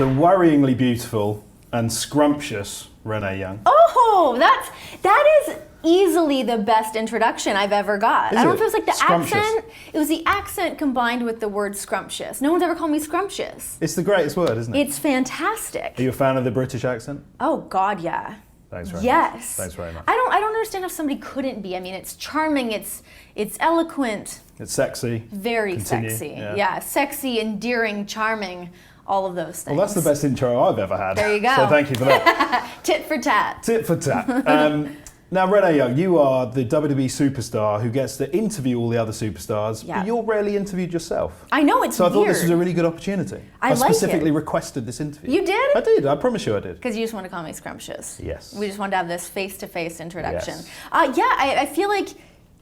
the worryingly beautiful and scrumptious Renee Young. Oh, that is easily the best introduction I've ever got. I don't know if it was like the accent. It was the accent combined with the word scrumptious. No one's ever called me scrumptious. It's the greatest word, isn't it? It's fantastic. Are you a fan of the British accent? Oh God, yeah. Thanks very much. Yes. Thanks very much. I don't understand how somebody couldn't be. I mean, it's charming, it's eloquent. It's sexy. Very sexy. Yeah, sexy, endearing, charming, all of those things. Well, that's the best intro I've ever had. There you go. So thank you for that. Tit for tat. Tit for tat. Now, Renee Young, you are the WWE superstar who gets to interview all the other superstars, but you're rarely interviewed yourself. I know, it's So I weird. thought this was a really good opportunity. I specifically requested this interview. You did? I did, I promise you I did. Because you just want to call me scrumptious. Yes. We just wanted to have this face-to-face introduction. Yes. I feel like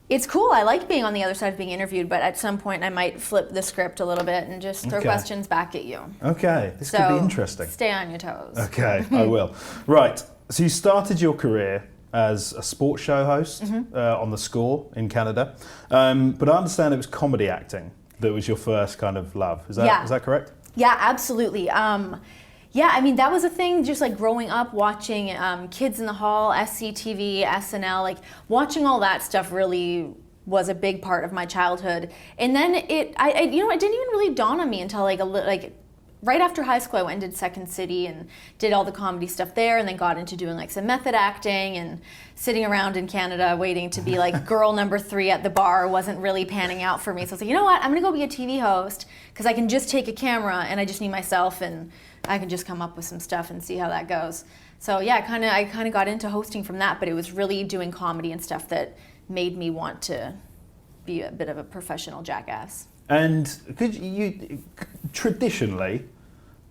it's cool. I like being on the other side of being interviewed, but at some point I might flip the script a little bit and just throw questions back at you. Okay, this could be interesting. Stay on your toes. Okay, I will. Right, so you started your career as a sports show host on The Score in Canada, but I understand it was comedy acting that was your first kind of love. Is that correct? Yeah, absolutely. Yeah, I mean, that was a thing just like growing up, watching Kids in the Hall, SCTV, SNL, like watching all that stuff really was a big part of my childhood. And then it didn't even really dawn on me until right after high school. I went and did Second City and did all the comedy stuff there, and then got into doing like some method acting and sitting around in Canada waiting to be like girl number 3 at the bar wasn't really panning out for me. So I was like, you know what, I'm gonna go be a TV host because I can just take a camera and I just need myself and I can just come up with some stuff and see how that goes. So yeah, I kind of got into hosting from that, but it was really doing comedy and stuff that made me want to be a bit of a professional jackass. And could you traditionally,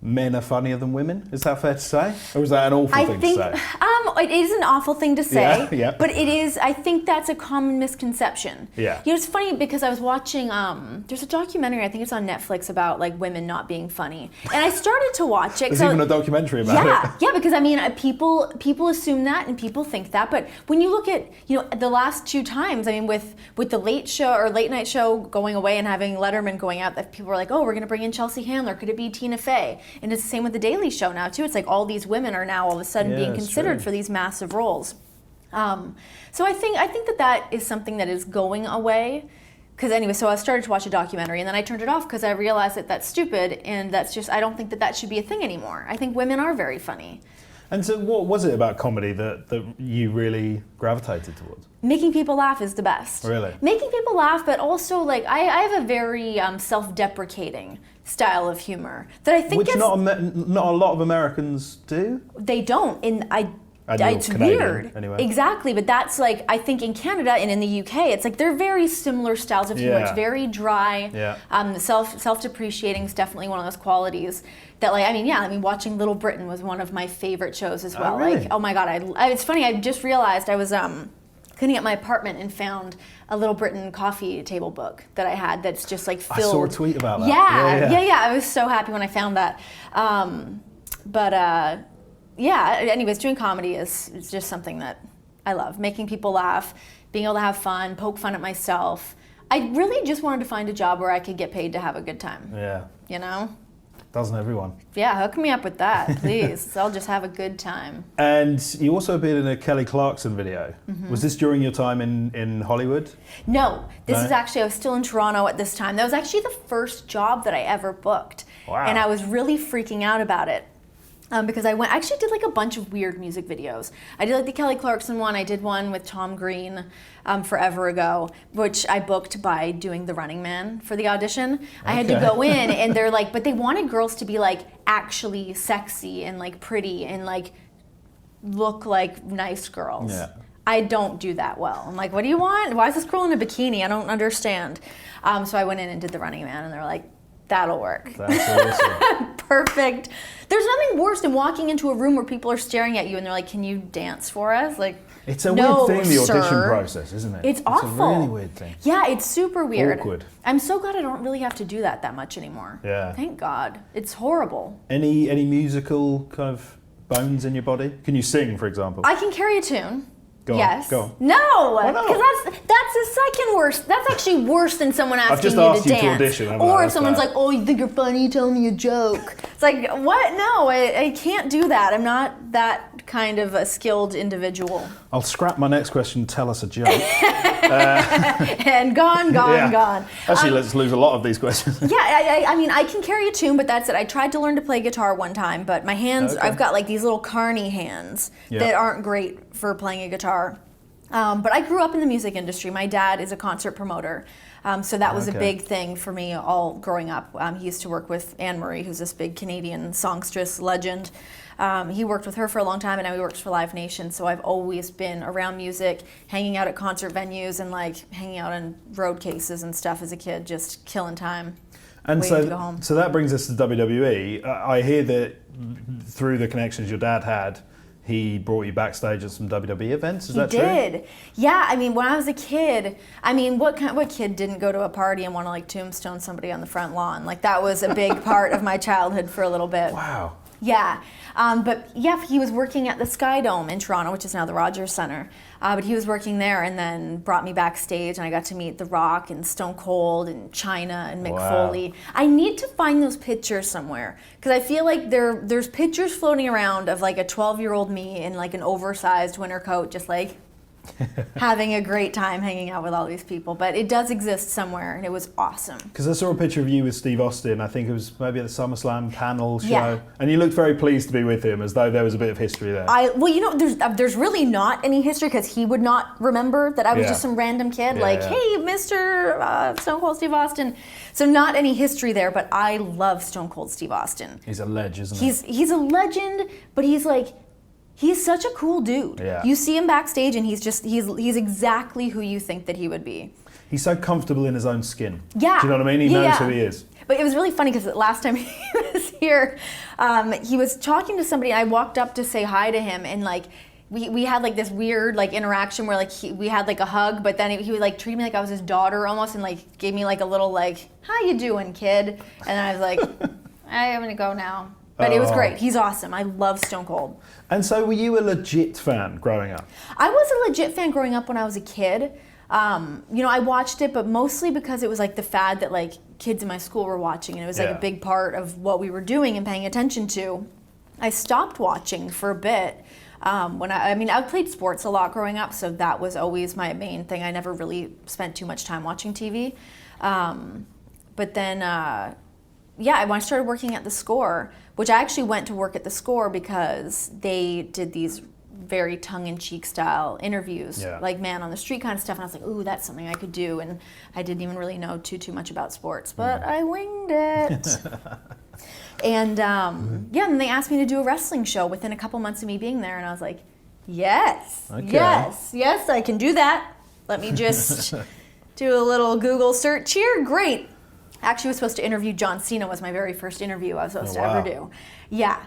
men are funnier than women? Is that fair to say, or is that an awful thing to say? It is an awful thing to say, yeah. But it is. I think that's a common misconception. Yeah. You know, it's funny because I was watching. There's a documentary. I think it's on Netflix about like women not being funny, and I started to watch it. There's even a documentary about it. Yeah, because I mean, people assume that and people think that, but when you look at the last 2 times, I mean, with the Late Show or Late Night Show going away and having Letterman going out, that people were like, oh, we're going to bring in Chelsea Handler. Could it be Tina Fey? And it's the same with the Daily Show now too. It's like all these women are now all of a sudden being considered for these massive roles. So I think that is something that is going away. Because anyway, so I started to watch a documentary and then I turned it off because I realized that that's stupid and that's just, I don't think that should be a thing anymore. I think women are very funny. And so what was it about comedy that you really gravitated towards? Making people laugh is the best. Really? Making people laugh, but also like I have a very self-deprecating style of humor that I think not a lot of Americans do. They don't, and it's Canadian, weird. Anyway. Exactly, but that's like, I think in Canada and in the UK, it's like they're very similar styles of humor. It's very dry. Yeah. Self-depreciating is definitely one of those qualities that, like, I mean, watching Little Britain was one of my favorite shows as well. Oh, really? Like, oh my God, it's funny. I just realized I was cleaning up my apartment and found a Little Britain coffee table book that I had that's just like filled. I saw a tweet about that. Yeah. I was so happy when I found that. Yeah, anyways, doing comedy is just something that I love. Making people laugh, being able to have fun, poke fun at myself. I really just wanted to find a job where I could get paid to have a good time. Yeah. You know? Doesn't everyone? Yeah, hook me up with that, please. I'll just have a good time. And you also appeared in a Kelly Clarkson video. Mm-hmm. Was this during your time in Hollywood? No, this is actually, I was still in Toronto at this time. That was actually the first job that I ever booked. Wow. And I was really freaking out about it. Because I actually did like a bunch of weird music videos. I did like the Kelly Clarkson one. I did one with Tom Green forever ago, which I booked by doing The Running Man for the audition. Okay. I had to go in and they're like, but they wanted girls to be like actually sexy and like pretty and like look like nice girls. Yeah. I don't do that well. I'm like, what do you want? Why is this girl in a bikini? I don't understand. So I went in and did The Running Man and they're like, that'll work. That's awesome. Perfect. There's nothing worse than walking into a room where people are staring at you and they're like, can you dance for us? Like, it's a weird thing, the audition process, isn't it? It's awful. It's a really weird thing. Yeah, it's super weird. Awkward. I'm so glad I don't really have to do that much anymore. Yeah. Thank God. It's horrible. Any musical kind of bones in your body? Can you sing, for example? I can carry a tune. Yes. Go on. No, Why not? because that's the second worst. That's actually worse than someone asking just you asked to you to dance. audition, haven't I? Or if That's someone's bad. like, "Oh, you think you're funny? Tell me a joke." It's like, what? No, I can't do that. I'm not that kind of a skilled individual. I'll scrap my next question. Tell us a joke. And gone. Actually, let's lose a lot of these questions. Yeah, I mean, I can carry a tune, but that's it. I tried to learn to play guitar one time, but my hands, Okay. I've got like these little carny hands that aren't great for playing a guitar. But I grew up in the music industry. My dad is a concert promoter. So that was a big thing for me all growing up. He used to work with Anne Murray, who's this big Canadian songstress legend. He worked with her for a long time, and now he works for Live Nation. So I've always been around music, hanging out at concert venues, and like hanging out in road cases and stuff as a kid, just killing time. And waiting to go home. so that brings us to WWE. I hear that through the connections your dad had, he brought you backstage at some WWE events. Is that true? He did. Yeah, I mean, when I was a kid, I mean, what kid didn't go to a party and want to like tombstone somebody on the front lawn? Like that was a big part of my childhood for a little bit. Wow. Yeah, but yeah, he was working at the Sky Dome in Toronto, which is now the Rogers Centre. But he was working there and then brought me backstage, and I got to meet The Rock and Stone Cold and Chyna and Mick Foley. I need to find those pictures somewhere because I feel like there's pictures floating around of like a 12-year-old me in like an oversized winter coat, just like having a great time hanging out with all these people. But it does exist somewhere, and it was awesome. Because I saw a picture of you with Steve Austin. I think it was maybe at the SummerSlam panel show, Yeah. and you looked very pleased to be with him, as though there was a bit of history there. Well, you know, there's really not any history because he would not remember that I was just some random kid. Hey, Mr. Stone Cold Steve Austin. So not any history there, but I love Stone Cold Steve Austin. He's a legend, isn't he? He's a legend, but he's such a cool dude. Yeah. You see him backstage, and he's exactly who you think that he would be. He's so comfortable in his own skin. Yeah. Do you know what I mean? He knows who he is. But it was really funny because last time he was here, he was talking to somebody, and I walked up to say hi to him, and like we had like this weird like interaction where like we had like a hug, but then he would like treat me like I was his daughter almost, and like gave me like a little like, "How you doing, kid?" And then I was like, "I'm gonna go now." But it was great. He's awesome. I love Stone Cold. And so were you a legit fan growing up? I was a legit fan growing up when I was a kid. You know, I watched it, but mostly because it was like the fad that like kids in my school were watching, and it was like a big part of what we were doing and paying attention to. I stopped watching for a bit. I played sports a lot growing up, so that was always my main thing. I never really spent too much time watching TV. But then, when I started working at the Score, which I actually went to work at the Score because they did these very tongue-in-cheek style interviews, like man on the street kind of stuff, and I was like, ooh, that's something I could do, and I didn't even really know too much about sports, but I winged it. And and they asked me to do a wrestling show within a couple months of me being there, and I was like, yes, I can do that. Let me just do a little Google search here. Great. Actually, was supposed to interview John Cena. Was my very first interview I was supposed to ever do. Yeah.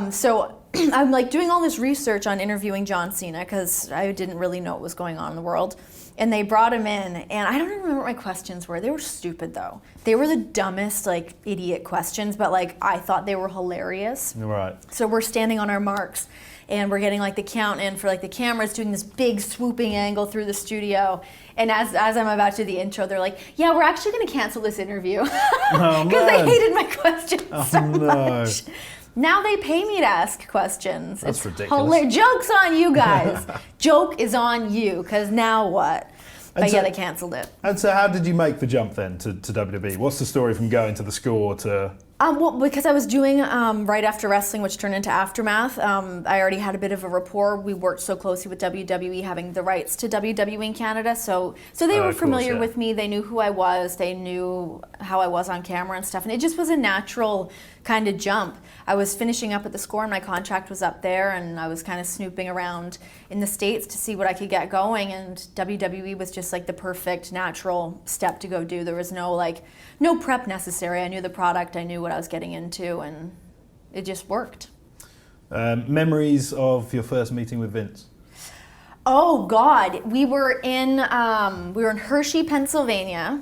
So I'm like doing all this research on interviewing John Cena because I didn't really know what was going on in the world. And they brought him in, and I don't even remember what my questions were. They were stupid, though. They were the dumbest, like, idiot questions, but, like, I thought they were hilarious. Right. So we're standing on our marks, and we're getting, like, the count in for, like, the cameras doing this big swooping angle through the studio. And as I'm about to do the intro, they're like, yeah, we're actually going to cancel this interview. Because they hated my questions so much. Now they pay me to ask questions. That's it's ridiculous. Joke's on you guys. Joke is on you, because now what? But so, they canceled it. And so how did you make the jump then to WWE? What's the story from going to the Score to... Well, because I was doing Right After Wrestling, which turned into Aftermath. I already had a bit of a rapport. We worked so closely with WWE, having the rights to WWE in Canada. So they were familiar with me. They knew who I was. They knew how I was on camera and stuff. And it just was a natural kind of jump. I was finishing up at the Score, and my contract was up there, and I was kind of snooping around in the States to see what I could get going, and WWE was just like the perfect natural step to go do. There was no prep necessary. I knew the product, I knew what I was getting into, and it just worked. Memories of your first meeting with Vince? Oh God, we were in Hershey, Pennsylvania,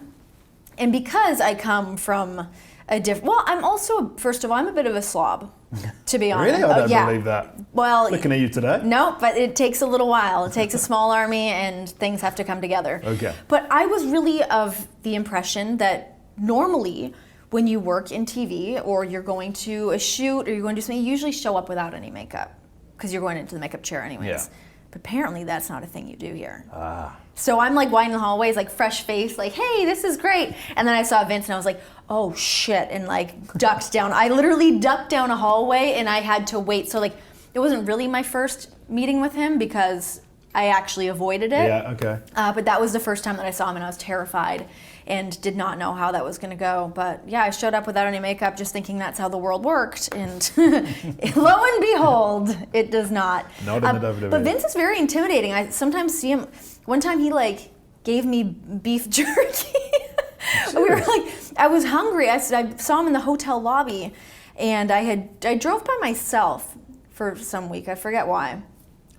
and because I come from I'm a bit of a slob. to be honest. Really? I don't believe that. Well, looking at you today. No, but it takes a little while. It takes a small army and things have to come together. Okay. But I was really of the impression that normally when you work in TV or you're going to a shoot or you're going to do something, you usually show up without any makeup because you're going into the makeup chair anyways. Yeah. But apparently that's not a thing you do here. Ah. So I'm like winding the hallways, like fresh face, like, hey, this is great. And then I saw Vince and I was like, oh shit, and like ducked down. I literally ducked down a hallway and I had to wait. So like it wasn't really my first meeting with him because I actually avoided it. Yeah, okay. But that was the first time that I saw him and I was terrified and did not know how that was going to go. But yeah, I showed up without any makeup just thinking that's how the world worked. And lo and behold, it does not. Not in the WWE. But Vince is very intimidating. I sometimes see him. One time he like gave me beef jerky. We were like, I was hungry. I saw him in the hotel lobby and I drove by myself for some week. I forget why.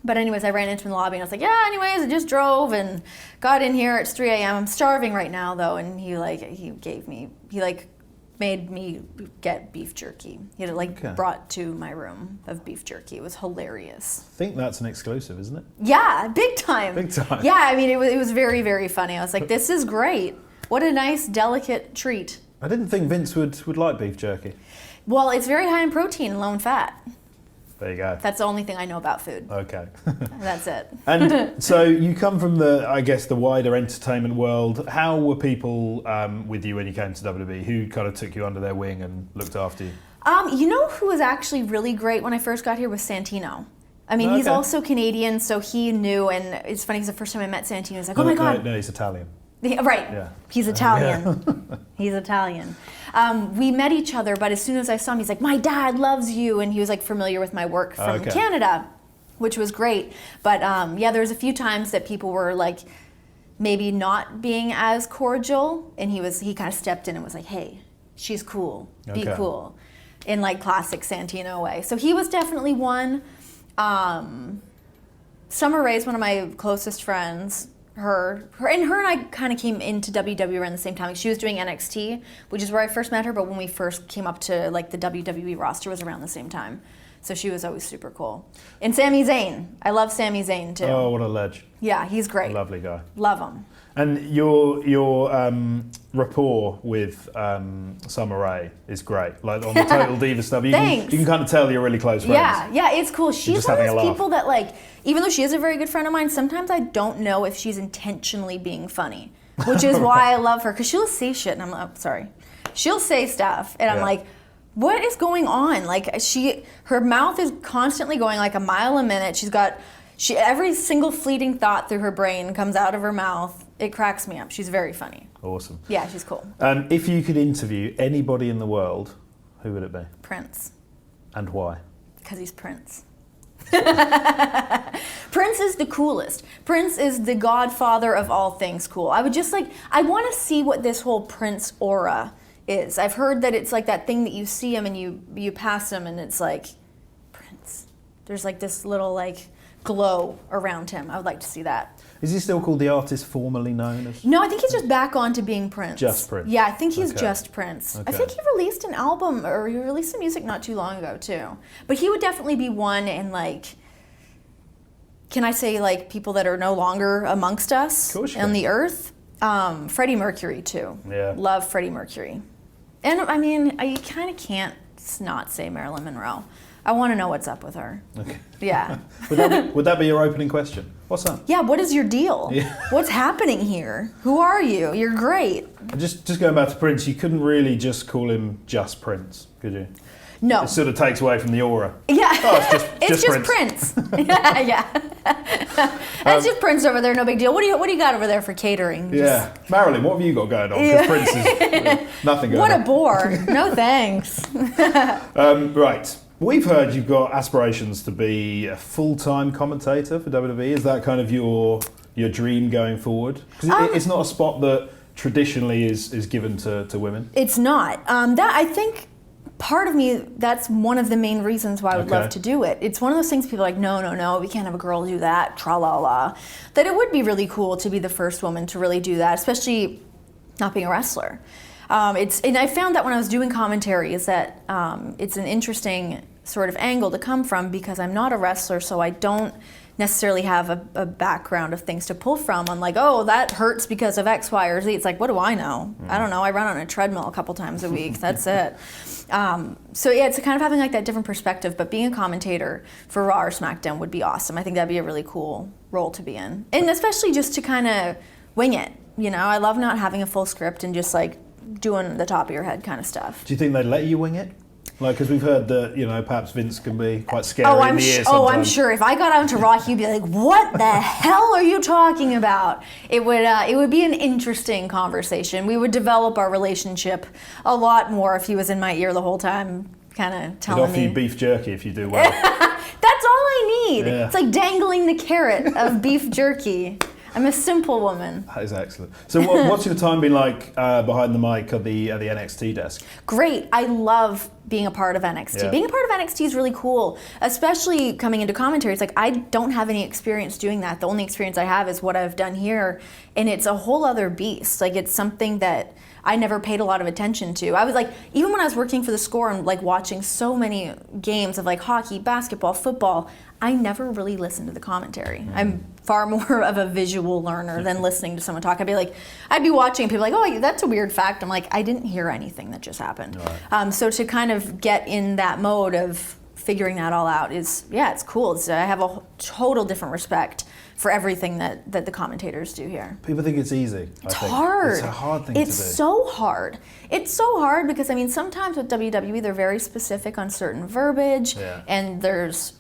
But anyways, I ran into him in the lobby and I was like, yeah, anyways, I just drove and got in here. It's 3 a.m. I'm starving right now though. And he made me get beef jerky. He had brought to my room of beef jerky. It was hilarious. I think that's an exclusive, isn't it? Yeah, big time. Big time. Yeah, I mean, it was very, very funny. I was like, this is great. What a nice, delicate treat. I didn't think Vince would like beef jerky. Well, it's very high in protein and low in fat. There you go. That's the only thing I know about food. Okay. That's it. And so you come from the wider entertainment world. How were people with you when you came to WWE? Who kind of took you under their wing and looked after you? You know who was actually really great when I first got here was Santino. I mean, he's also Canadian, so he knew, and it's funny because the first time I met Santino, he was like, oh my God. No, he's Italian. Right. Yeah. He's Italian. He's Italian. We met each other, but as soon as I saw him, he's like, my dad loves you. And he was like familiar with my work from Canada, which was great. But there was a few times that people were like maybe not being as cordial. And he kind of stepped in and was like, hey, she's cool. Be cool. In like classic Santino way. So he was definitely one. Summer Rae's one of my closest friends. Her and I kind of came into WWE around the same time. Like she was doing NXT, which is where I first met her, but when we first came up to like the WWE roster was around the same time. So she was always super cool. And Sami Zayn. I love Sami Zayn too. Oh, what a ledge. Yeah, he's great. Lovely guy. Love him. And your rapport with Summer Rae is great. Like on the Total Diva stuff, you can kind of tell you're really close friends. Yeah, it's cool. She's one of those people that like, even though she is a very good friend of mine, sometimes I don't know if she's intentionally being funny, which is why I love her. Because she'll say shit and I'm like, sorry. She'll say stuff and I'm like, what is going on? Like her mouth is constantly going like a mile a minute. Every single fleeting thought through her brain comes out of her mouth. It cracks me up. She's very funny. Awesome. Yeah, she's cool. If you could interview anybody in the world, who would it be? Prince. And why? Because he's Prince. Prince is the coolest. Prince is the godfather of all things cool. I would just I want to see what this whole Prince aura is. I've heard that it's like that thing that you see him and you pass him and it's like, Prince. There's like this little glow around him. I would like to see that. Is he still called the artist formerly known as? No, I think he's just back on to being Prince. Just Prince? Yeah, I think he's just Prince. Okay. I think he released an album, or he released some music not too long ago, too. But he would definitely be one in, can I say, people that are no longer amongst us on the earth? Freddie Mercury, too. Yeah. Love Freddie Mercury. And, I mean, you kind of can't not say Marilyn Monroe. I want to know what's up with her. Okay. Yeah. Would that be your opening question? What's up? Yeah, what is your deal? Yeah. What's happening here? Who are you? You're great. Just going back to Prince, you couldn't really just call him just Prince, could you? No. It sort of takes away from the aura. Yeah. Oh, it's just Prince. Yeah. It's just Prince over there, no big deal. What do you got over there for catering? Yeah. Marilyn, what have you got going on? Because Prince is nothing going on. What a bore. No thanks. Right. We've heard you've got aspirations to be a full-time commentator for WWE. Is that kind of your dream going forward? Because it's not a spot that traditionally is given to women. It's not. I think part of me, that's one of the main reasons why I would love to do it. It's one of those things people are like, no, we can't have a girl do that, tra-la-la. That it would be really cool to be the first woman to really do that, especially not being a wrestler. And I found that when I was doing commentary is that it's an interesting sort of angle to come from because I'm not a wrestler, so I don't necessarily have a background of things to pull from. I'm like, oh, that hurts because of X, Y, or Z. It's like, what do I know? I don't know. I run on a treadmill a couple times a week. That's it. So yeah, it's kind of having like that different perspective, but being a commentator for Raw or SmackDown would be awesome. I think that'd be a really cool role to be in. And especially just to kind of wing it. You know, I love not having a full script and just like doing the top of your head kind of stuff. Do you think they'd let you wing it? Like, because we've heard that, you know, perhaps Vince can be quite scary in the ear sometimes. Oh, I'm sure. If I got onto Raw, he'd be like, what the hell are you talking about? It would be an interesting conversation. We would develop our relationship a lot more if he was in my ear the whole time, kind of telling me. He'd offer you beef jerky if you do well. That's all I need. Yeah. It's like dangling the carrot of beef jerky. I'm a simple woman. That is excellent. So what's your time been like behind the mic at the NXT desk? Great. I love being a part of NXT. Yeah. Being a part of NXT is really cool, especially coming into commentary. It's like I don't have any experience doing that. The only experience I have is what I've done here, and it's a whole other beast. Like, it's something that I never paid a lot of attention to. I was like, even when I was working for the Score and like watching so many games of like hockey, basketball, football, I never really listened to the commentary. I'm far more of a visual learner than listening to someone talk. I'd be watching and people like, oh, that's a weird fact. I'm like, I didn't hear anything that just happened. Right. So to kind of get in that mode of figuring that all out is, yeah, it's cool. I have a total different respect for everything that the commentators do here. People think it's easy. It's hard. It's a hard thing to do. It's so hard. It's so hard because, I mean, sometimes with WWE, they're very specific on certain verbiage, and there's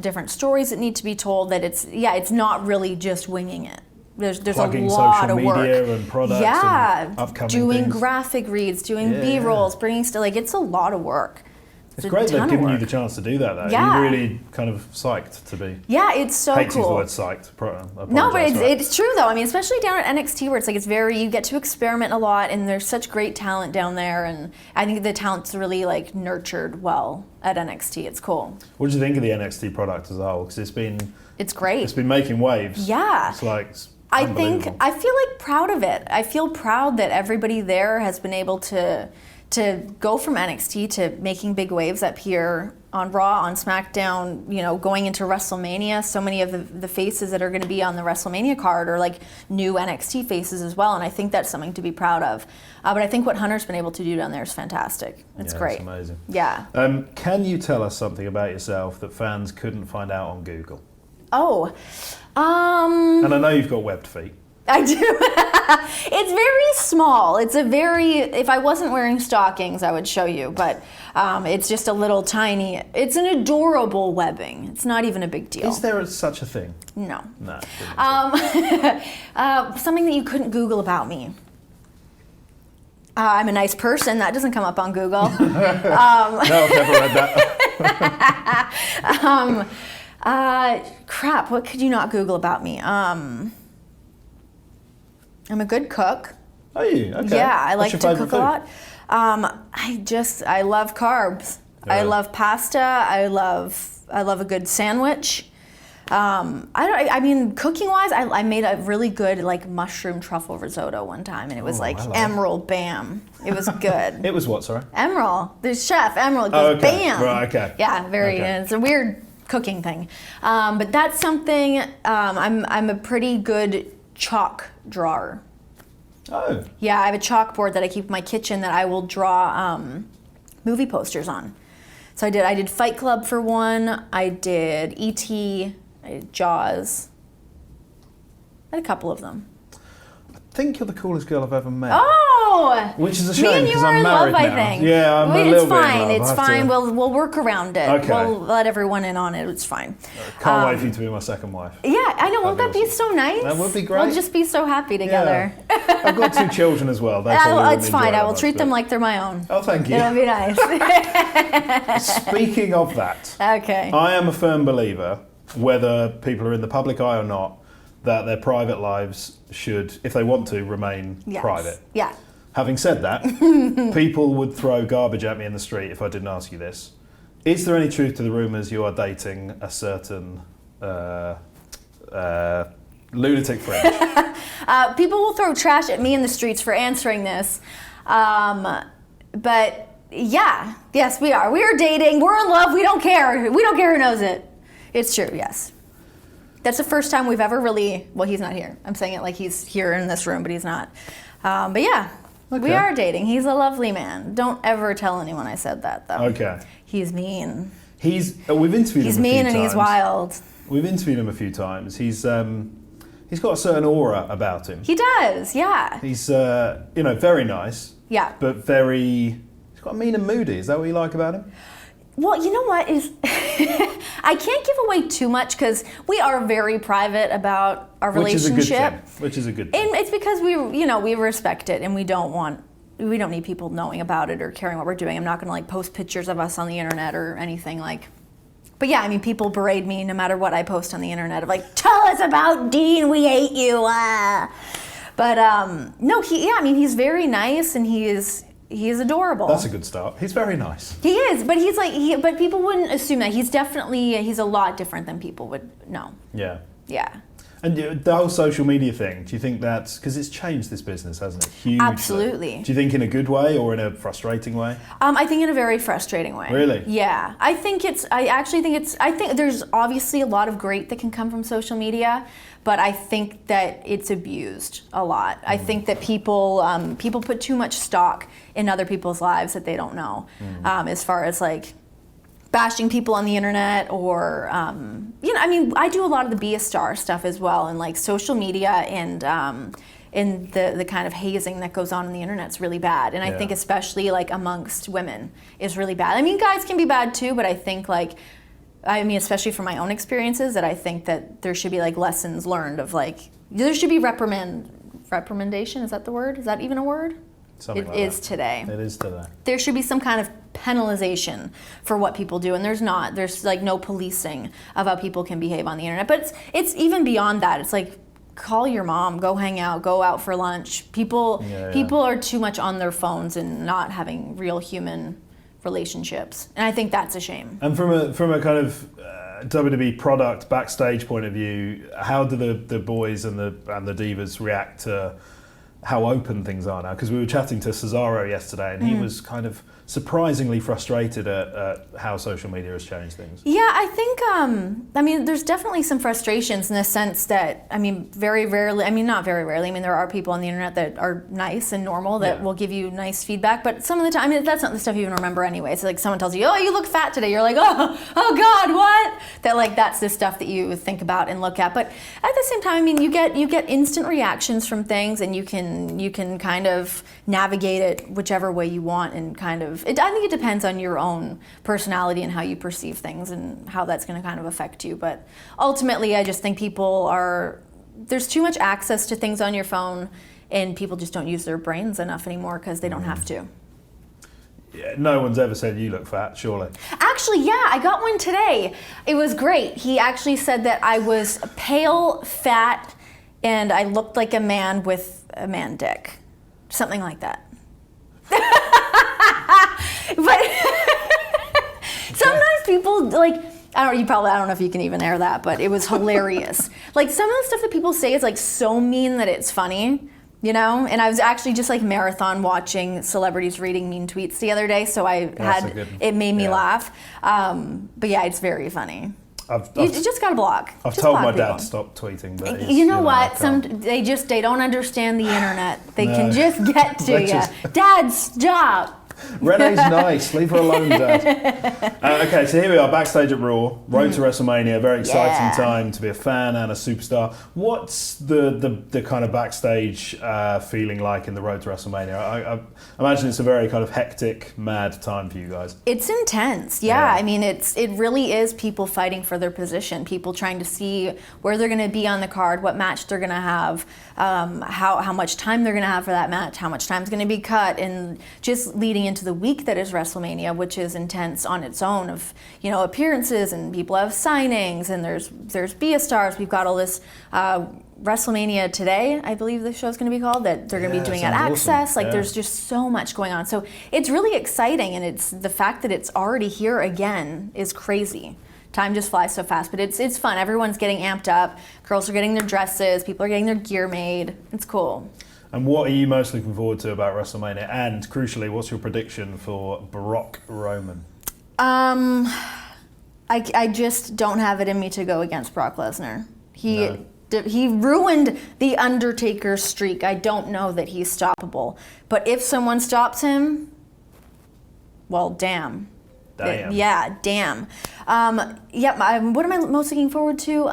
different stories that need to be told. That it's not really just winging it. There's a lot of work. Social media and products and upcoming doing things. graphic reads, doing B-rolls, bringing stuff. Like, it's a lot of work. It's great they've given you the chance to do that, though. Yeah. You're really kind of psyched to be. Yeah, it's so hate cool. to use the word psyched. No, but it's true, though. I mean, especially down at NXT, where it's like you get to experiment a lot, and there's such great talent down there, and I think the talent's really like nurtured well at NXT. It's cool. What did you think of the NXT product as a whole? Because it's great. It's been making waves. Yeah. It's like I feel like proud of it. I feel proud that everybody there has been able to go from NXT to making big waves up here on Raw, on SmackDown, you know, going into WrestleMania. So many of the faces that are going to be on the WrestleMania card are like new NXT faces as well, and I think that's something to be proud of. But I think what Hunter's been able to do down there is fantastic. It's great. It's amazing. Yeah. Can you tell us something about yourself that fans couldn't find out on Google? Oh. And I know you've got webbed feet. I do. It's very small. If I wasn't wearing stockings, I would show you, but it's just a little tiny, it's an adorable webbing. It's not even a big deal. Is there such a thing? No. No. Something that you couldn't Google about me. I'm a nice person. That doesn't come up on Google. No, I've never read that. Crap, what could you not Google about me? I'm a good cook. Are you? Okay. Yeah, I like to cook food? a lot. I love carbs. Yeah. I love pasta. I love a good sandwich. I mean, cooking wise, I made a really good like mushroom truffle risotto one time, and it was Emerald Bam. It was good. It was what? Sorry. Emerald. The chef Emerald goes bam. Right. Okay. Yeah, it's a weird cooking thing, but that's something. I'm a pretty good chalk drawer. Oh. Yeah, I have a chalkboard that I keep in my kitchen that I will draw movie posters on. So I did Fight Club for one. I did E.T. I did Jaws. I had a couple of them. I think you're the coolest girl I've ever met. Oh! Which is a Me shame and you because are I'm in married love, now. I think. Yeah, I'm a little bit in love. It's fine. We'll work around it. Okay. We'll let everyone in on it. It's fine. Can't wait for you to be my second wife. Yeah, I know. Won't that be so nice? That would be great. We'll just be so happy together. Yeah. I've got 2 children as well. They probably wouldn't it's fine. enjoy I will that treat much, them but- like they're my own. Oh, thank you. It'll be nice. Speaking of that, Okay. I am a firm believer, whether people are in the public eye or not, that their private lives should, if they want to, remain Yes. private. Yeah. Having said that, people would throw garbage at me in the street if I didn't ask you this. Is there any truth to the rumours you are dating a certain lunatic fringe? People will throw trash at me in the streets for answering this, but Yes, we are. We are dating. We're in love. We don't care. We don't care who knows it. It's true, yes. That's the first time we've ever really, well, he's not here. I'm saying it like he's here in this room, but he's not. But yeah, we are dating. He's a lovely man. Don't ever tell anyone I said that, though. Okay. He's mean. We've interviewed him a few times. He's mean and he's wild. We've interviewed him a few times. He's got a certain aura about him. He does, yeah. He's, very nice. Yeah. But he's quite mean and moody. Is that what you like about him? Well, you know what is, I can't give away too much because we are very private about our relationship. Which is a good thing. And it's because we respect it and we don't need people knowing about it or caring what we're doing. I'm not going to post pictures of us on the internet or anything But yeah, I mean, people berate me no matter what I post on the internet of tell us about Dean, we hate you. But no, he's very nice and he is adorable. That's a good start. He's very nice. He is, but but people wouldn't assume that. He's a lot different than people would know. Yeah. Yeah. And the whole social media thing, do you think that's, because it's changed this business, hasn't it? Hugely. Absolutely. Do you think in a good way or in a frustrating way? I think in a very frustrating way. Really? Yeah. I think there's obviously a lot of great that can come from social media, but I think that it's abused a lot. I think that people put too much stock in other people's lives that they don't know, as far as bashing people on the internet or, I do a lot of the Be a Star stuff as well, and social media and the kind of hazing that goes on the internet's really bad. And I think especially amongst women is really bad. I mean, guys can be bad too, but I think especially from my own experiences, that I think that there should be lessons learned of there should be reprimandation. Is that the word? Is that even a word? Something It is today. It is today. There should be some kind of penalization for what people do, and there's not. There's no policing of how people can behave on the internet. But it's even beyond that. It's call your mom, go hang out, go out for lunch. People are too much on their phones and not having real human relationships, and I think that's a shame. And from a kind of WWE product backstage point of view, how do the boys and the divas react to how open things are now? Because we were chatting to Cesaro yesterday, and he was kind of surprisingly frustrated at how social media has changed things. Yeah, I think, there's definitely some frustrations in the sense that, very rarely, not very rarely, there are people on the internet that are nice and normal that will give you nice feedback, but some of the time, that's not the stuff you even remember anyway. So someone tells you, oh, you look fat today. You're like, oh God, what? That's the stuff that you think about and look at. But at the same time, you get instant reactions from things, and you can kind of navigate it whichever way you want, and kind of, I think it depends on your own personality and how you perceive things and how that's going to kind of affect you. But ultimately, I just think there's too much access to things on your phone, and people just don't use their brains enough anymore because they don't have to. Yeah, no one's ever said you look fat, surely. Actually, yeah, I got one today. It was great. He actually said that I was pale, fat, and I looked like a man with a man dick. Something like that. But sometimes people I don't know if you can even air that, but it was hilarious. Some of the stuff that people say is so mean that it's funny, And I was actually just marathon watching celebrities reading mean tweets the other day, so it made me laugh. But yeah, it's very funny. You just got to block. I've told my dad to stop tweeting, but you know what? They don't understand the internet. They can just get to you. Dad, stop. Renee's nice. Leave her alone, Dad. Okay, so here we are, backstage at Raw, road to WrestleMania. Very exciting time to be a fan and a superstar. What's the kind of backstage feeling like in the road to WrestleMania? I imagine it's a very kind of hectic, mad time for you guys. It's intense, yeah. It really is people fighting for their position, people trying to see where they're going to be on the card, what match they're going to have, how much time they're going to have for that match, how much time is going to be cut, and just leading into the week that is WrestleMania, which is intense on its own of appearances, and people have signings, and there's Be a Stars. We've got all this WrestleMania Today, I believe the show's going to be called, that they're going to be doing at Access. Awesome. There's just so much going on. So it's really exciting, and it's the fact that it's already here again is crazy. Time just flies so fast, but it's fun. Everyone's getting amped up. Girls are getting their dresses. People are getting their gear made. It's cool. And what are you most looking forward to about WrestleMania? And crucially, what's your prediction for Brock Roman? I just don't have it in me to go against Brock Lesnar. He ruined The Undertaker's streak. I don't know that he's stoppable. But if someone stops him, well, damn. Damn. Yeah, damn. What am I most looking forward to?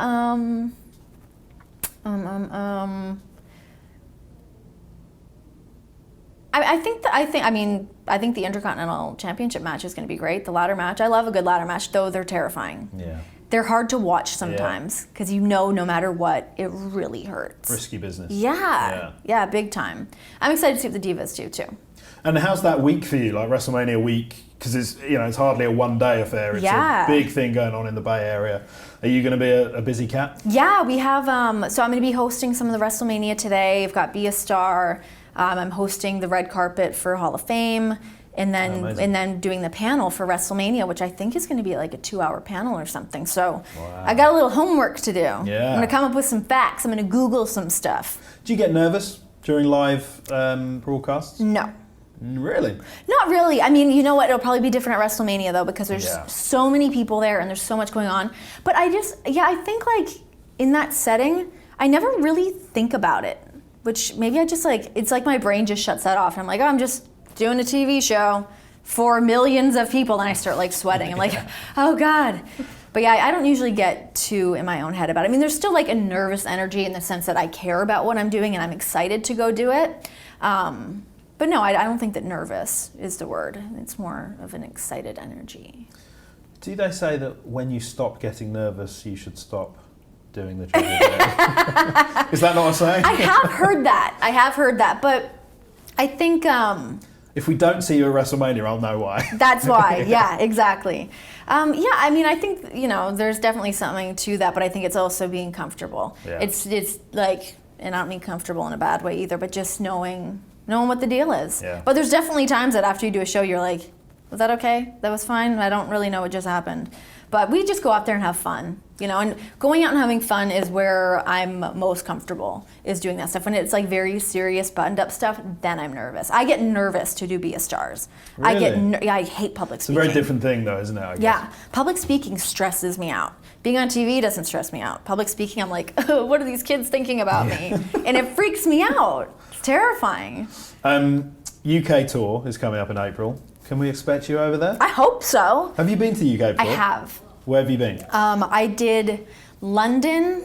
I think the Intercontinental Championship match is going to be great. The ladder match. I love a good ladder match, though they're terrifying. Yeah. They're hard to watch sometimes because no matter what, it really hurts. Risky business. Yeah, big time. I'm excited to see what the Divas do too. And how's that week for you, like WrestleMania week? Because it's hardly a one-day affair. It's a big thing going on in the Bay Area. Are you going to be a busy cat? Yeah, we have. So I'm going to be hosting some of the WrestleMania today. I've got Be a Star. I'm hosting the red carpet for Hall of Fame, and then doing the panel for WrestleMania, which I think is going to be like a 2-hour panel or something. So I got a little homework to do. Yeah. I'm going to come up with some facts. I'm going to Google some stuff. Do you get nervous during live broadcasts? No. Really? Not really. I mean, you know what? It'll probably be different at WrestleMania though, because there's so many people there and there's so much going on. But I think like in that setting, I never really think about it. Which maybe it's like my brain just shuts that off. And I'm like, I'm just doing a TV show for millions of people. And I start like sweating. I'm like, oh God. But yeah, I don't usually get too in my own head about it. I mean, there's still like a nervous energy in the sense that I care about what I'm doing and I'm excited to go do it. But no, I don't think that nervous is the word. It's more of an excited energy. Do they say that when you stop getting nervous, you should stop doing the job? Is that not a saying? I have heard that. But I think... if we don't see you at WrestleMania, I'll know why. That's why. Yeah, exactly. I mean, I think, there's definitely something to that, but I think it's also being comfortable. Yeah. It's like, and I don't mean comfortable in a bad way either, but just knowing what the deal is. Yeah. But there's definitely times that after you do a show, you're like, was that okay? That was fine? I don't really know what just happened. But we just go out there and have fun, and going out and having fun is where I'm most comfortable, is doing that stuff. When it's like very serious buttoned up stuff, then I'm nervous. I get nervous to do Be a Stars. Really? I hate public speaking. It's a very different thing though, isn't it? I guess. Yeah, public speaking stresses me out. Being on TV doesn't stress me out. Public speaking, I'm like, oh, what are these kids thinking about me? And it freaks me out. It's terrifying. UK tour is coming up in April. Can we expect you over there? I hope so. Have you been to the UK before? I have. Where have you been? I did London,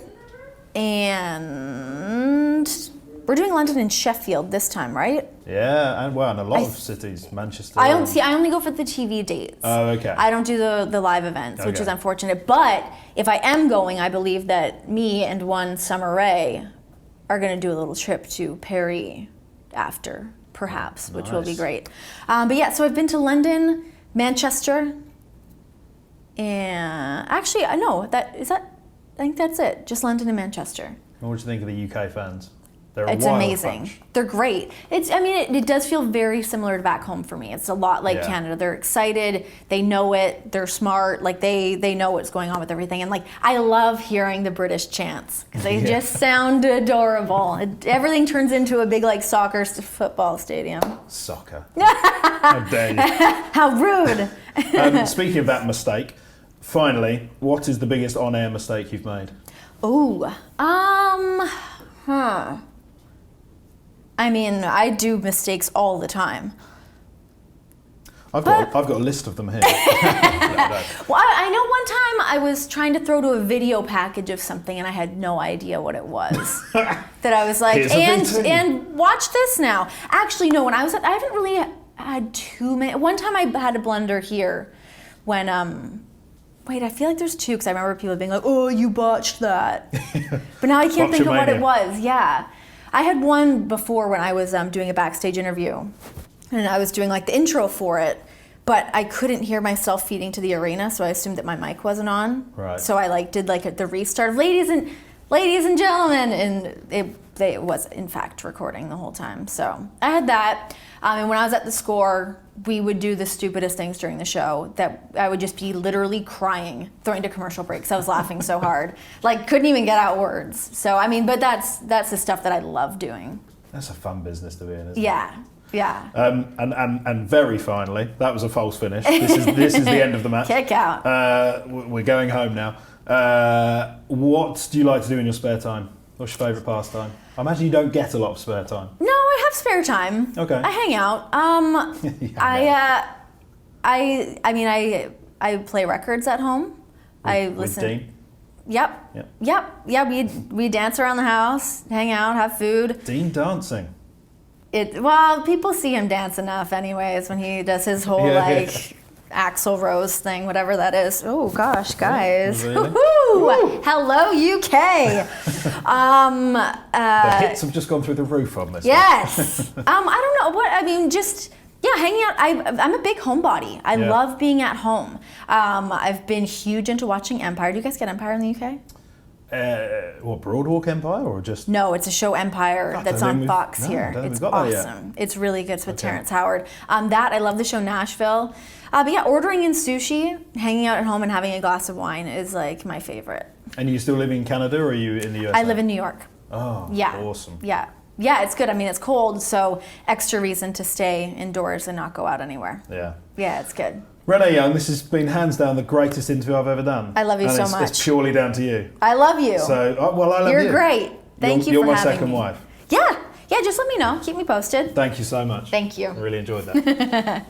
and we're doing London and Sheffield this time, right? Yeah, and a lot of cities, Manchester. I only go for the TV dates. Oh, okay. I don't do the live events, which is unfortunate. But if I am going, I believe that me and one Summer Rae are going to do a little trip to Paris after, perhaps, which will be great. But yeah, so I've been to London, Manchester. And actually, I think that's it. Just London and Manchester. What do you think of the UK fans? It's amazing. Bunch. They're great. It does feel very similar to back home for me. It's a lot like Canada. They're excited. They know it. They're smart. Like they know what's going on with everything. And like I love hearing the British chants because they just sound adorable. Everything turns into a big like soccer football stadium. Soccer. How dare you? How rude. Speaking of that mistake, finally, what is the biggest on-air mistake you've made? I mean, I do mistakes all the time. I've got a list of them here. Well, I know one time I was trying to throw to a video package of something and I had no idea what it was. That I was like, and watch this now. Actually, no, I haven't really had too many. One time I had a blunder here when, I feel like there's two because I remember people being like, oh, you botched that. But now I can't think of what it was. Yeah. I had one before when I was doing a Backstage interview, and I was doing like the intro for it, but I couldn't hear myself feeding to the arena, so I assumed that my mic wasn't on. Right. So I did the restart of ladies and gentlemen, and it was in fact recording the whole time. So I had that, and when I was at the Score, we would do the stupidest things during the show that I would just be literally crying, throwing to commercial breaks. I was laughing so hard, like couldn't even get out words. So I mean, but that's the stuff that I love doing. That's a fun business to be in, isn't it? Yeah. And very finally, that was a false finish. This is the end of the match. Kick out. We're going home now. What do you like to do in your spare time? What's your favourite pastime? I imagine you don't get a lot of spare time. No, I have spare time. Okay. I hang out. I play records at home. I listen. With Dean? Yep. Yeah, we dance around the house, hang out, have food. Dean dancing. Well, people see him dance enough anyways when he does his whole Axl Rose thing, whatever that is. Oh gosh, guys. Really? Woo-hoo! Hello, UK. The hits have just gone through the roof on this. Yes. I don't know just hanging out. I'm a big homebody. I love being at home. I've been huge into watching Empire. Do you guys get Empire in the UK? What, Broadwalk Empire or just? No, it's a show Empire that's on Fox here. It's awesome. It's really good. It's with Terrence Howard. I love the show Nashville. But yeah, ordering in sushi, hanging out at home and having a glass of wine is like my favorite. And you still living in Canada or are you in the US? I live in New York. Oh, yeah. Awesome. Yeah. Yeah, it's good. I mean, it's cold, so extra reason to stay indoors and not go out anywhere. Yeah. Yeah, it's good. Renee Young, this has been hands down the greatest interview I've ever done. I love you so much. It's purely down to you. I love you. So, I love you. You're great. Thank you for having me. You're my second wife. Yeah, just let me know. Keep me posted. Thank you so much. Thank you. I really enjoyed that.